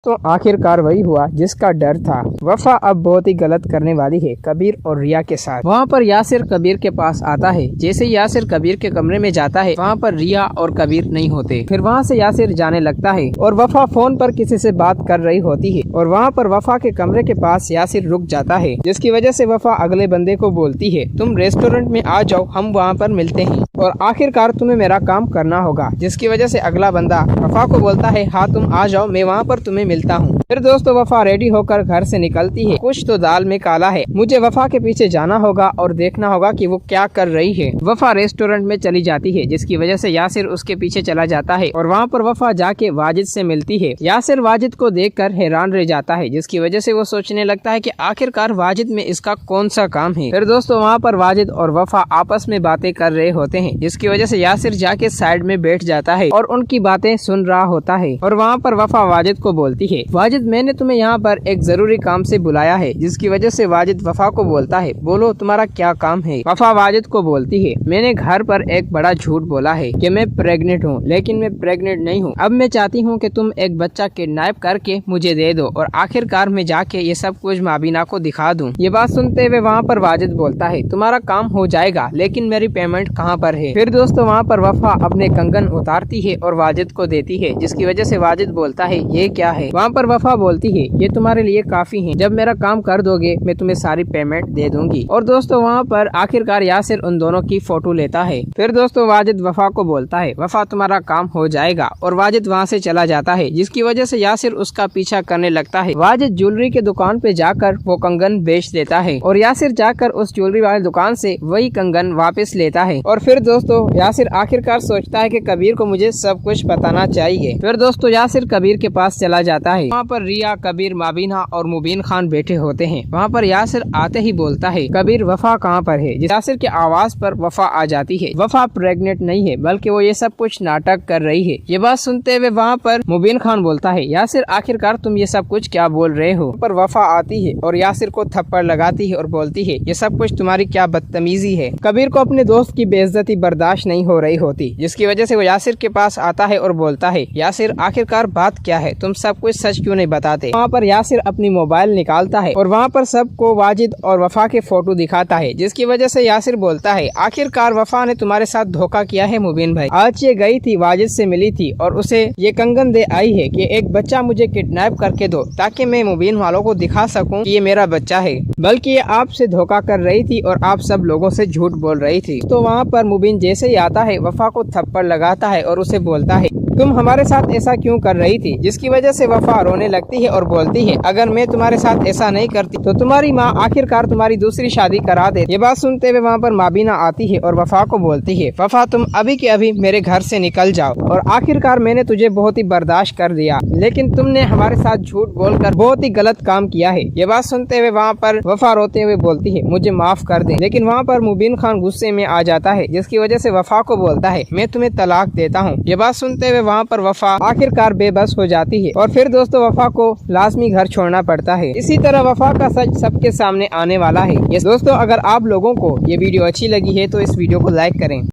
तो आखिरकार वही हुआ जिसका डर था। वफा अब बहुत ही गलत करने वाली है कबीर और रिया के साथ। वहाँ पर यासिर कबीर के पास आता है। जैसे ही यासिर कबीर के कमरे में जाता है, वहाँ पर रिया और कबीर नहीं होते। फिर वहाँ से यासिर जाने लगता है और वफा फोन पर किसी से बात कर रही होती है और वहाँ पर वफा के कमरे के पास यासिर रुक जाता है, जिसकी वजह से वफा अगले बंदे को बोलती है, तुम रेस्टोरेंट में आ जाओ, हम वहाँ पर मिलते हैं और आखिरकार तुम्हें मेरा काम करना होगा। जिसकी वजह से अगला बंदा वफा को बोलता है, हाँ तुम आ जाओ, मैं वहाँ पर तुम्हें मिलता हूँ। फिर दोस्तों वफा रेडी होकर घर से निकलती है। कुछ तो दाल में काला है, मुझे वफा के पीछे जाना होगा और देखना होगा कि वो क्या कर रही है। वफा रेस्टोरेंट में चली जाती है, जिसकी वजह से यासिर उसके पीछे चला जाता है और वहाँ पर वफा जाके वाजिद से मिलती है। यासिर वाजिद को देखकर हैरान रह जाता है, जिसकी वजह से वो सोचने लगता है कि आखिरकार वाजिद में इसका कौन सा काम है। फिर दोस्तों वहाँ पर वाजिद और वफा आपस में बातें कर रहे होते हैं, जिसकी वजह से यासिर जाके साइड में बैठ जाता है और उनकी बातें सुन रहा होता है। और वहाँ पर वफा वाजिद को बोलती है, वाजिद मैंने तुम्हें यहाँ पर एक जरूरी काम से बुलाया है। जिसकी वजह से वाजिद वफा को बोलता है, बोलो तुम्हारा क्या काम है। वफा वाजिद को बोलती है, मैंने घर पर एक बड़ा झूठ बोला है कि मैं प्रेग्नेंट हूँ, लेकिन मैं प्रेग्नेंट नहीं हूँ। अब मैं चाहती हूँ कि तुम एक बच्चा किडनैप करके मुझे दे दो और आखिरकार मैं जाके ये सब कुछ माबीना को दिखा दूँ। ये बात सुनते हुए वहाँ पर वाजिद बोलता है, तुम्हारा काम हो जाएगा, लेकिन मेरी पेमेंट कहाँ पर है। फिर दोस्तों वहाँ पर वफा अपने कंगन उतारती है और वाजिद को देती है, जिसकी वजह से वाजिद बोलता है, ये क्या है। वहाँ पर वफा बोलती है, ये तुम्हारे लिए काफी है, जब मेरा काम कर दोगे मैं तुम्हें सारी पेमेंट दे दूंगी। और दोस्तों वहाँ पर आखिरकार यासिर उन दोनों की फोटो लेता है। फिर दोस्तों वाजिद वफा को बोलता है, वफा तुम्हारा काम हो जाएगा, और वाजिद वहाँ से चला जाता है, जिसकी वजह से यासिर उसका पीछा करने लगता है। वाजिद ज्वेलरी के दुकान पे जाकर वो कंगन बेच देता है और यासिर जाकर उस ज्वेलरी वाले दुकान से वही कंगन वापस लेता है। और फिर दोस्तों यासिर आखिरकार सोचता है कि कबीर को मुझे सब कुछ बताना चाहिए। फिर दोस्तों यासिर कबीर के पास चला जाता है। वहाँ पर रिया, कबीर, माबीना और मुबीन खान बैठे होते हैं। वहाँ पर यासिर आते ही बोलता है, कबीर वफा कहाँ पर है। यासिर के आवाज पर वफा आ जाती है। वफा प्रेग्नेंट नहीं है, बल्कि वो ये सब कुछ नाटक कर रही है। ये बात सुनते हुए वहाँ पर मुबीन खान बोलता है, यासिर आखिरकार तुम ये सब कुछ क्या बोल रहे हो। पर वफा आती है और यासिर को थप्पड़ लगाती है और बोलती है, ये सब कुछ तुम्हारी क्या बदतमीजी है। कबीर को अपने दोस्त की बेइज्जती बर्दाश्त नहीं हो रही होती, जिसकी वजह से वो यासिर के पास आता है और बोलता है, यासिर आखिरकार बात क्या है, तुम सब कुछ सच क्यों नहीं बताते। वहाँ पर यासिर अपनी मोबाइल निकालता है और वहाँ पर सबको वाजिद और वफा के फोटो दिखाता है, जिसकी वजह से यासिर बोलता है, आखिरकार वफा ने तुम्हारे साथ धोखा किया है मुबीन भाई। आज ये गई थी, वाजिद से मिली थी और उसे ये कंगन दे आई है कि एक बच्चा मुझे किडनैप करके दो, ताकि मैं मुबीन वालों को दिखा सकूं कि ये मेरा बच्चा है, बल्कि ये आपसे धोखा कर रही थी और आप सब लोगों से झूठ बोल रही थी। तो वहाँ पर मुबीन जैसे ही आता है वफा को थप्पड़ लगाता है और उसे बोलता है, तुम हमारे साथ ऐसा क्यों कर रही थी। जिसकी वजह से वफा रोने लगती है और बोलती है, अगर मैं तुम्हारे साथ ऐसा नहीं करती तो तुम्हारी माँ आखिरकार तुम्हारी दूसरी शादी करा दे। ये बात सुनते हुए वहाँ पर माबीना आती है और वफा को बोलती है, वफा तुम अभी के अभी मेरे घर से निकल जाओ, और आखिरकार मैंने तुझे बहुत ही बर्दाश्त कर दिया, लेकिन तुमने हमारे साथ झूठ बोलकर बहुत ही गलत काम किया है। ये बात सुनते हुए वहाँ पर वफा रोते हुए बोलती है, मुझे माफ कर दे। लेकिन वहाँ पर मुबीन खान गुस्से में आ जाता है, जिसकी वजह से वफा को बोलता है, मैं तुम्हें तलाक देता हूँ। ये बात सुनते हुए वहाँ पर वफा आखिरकार बेबस हो जाती है और फिर दोस्तों वफा को लाजमी घर छोड़ना पड़ता है। इसी तरह वफा का सच सबके सामने आने वाला है। ये दोस्तों अगर आप लोगों को ये वीडियो अच्छी लगी है तो इस वीडियो को लाइक करें।